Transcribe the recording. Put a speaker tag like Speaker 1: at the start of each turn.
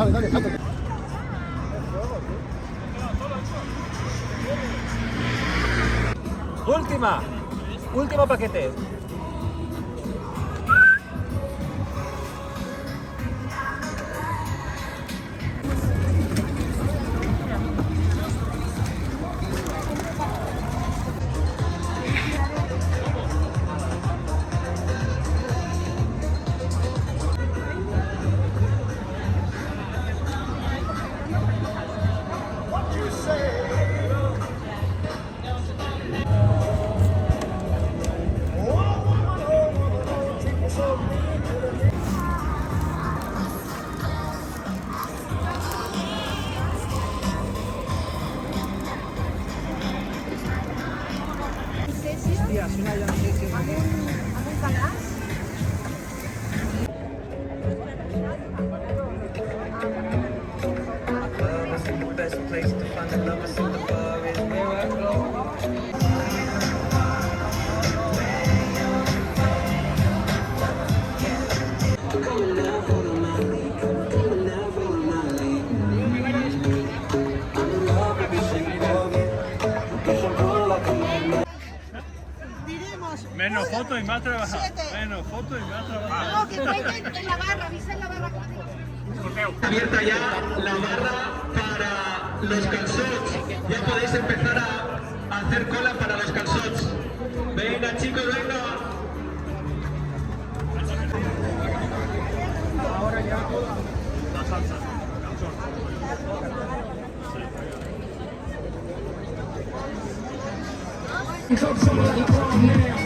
Speaker 1: Dale, dale, dale.
Speaker 2: Último paquete.
Speaker 3: Menos fotos y más trabajo. Menos fotos y más trabajo.
Speaker 4: No, que cuenten en la barra, avisa en la barra.
Speaker 5: Abierta ya la barra para los calzots. Ya podéis empezar a hacer cola para los calzots. Venga chicos, venga.
Speaker 3: Ahora ya la salsa.
Speaker 6: Somebody call now.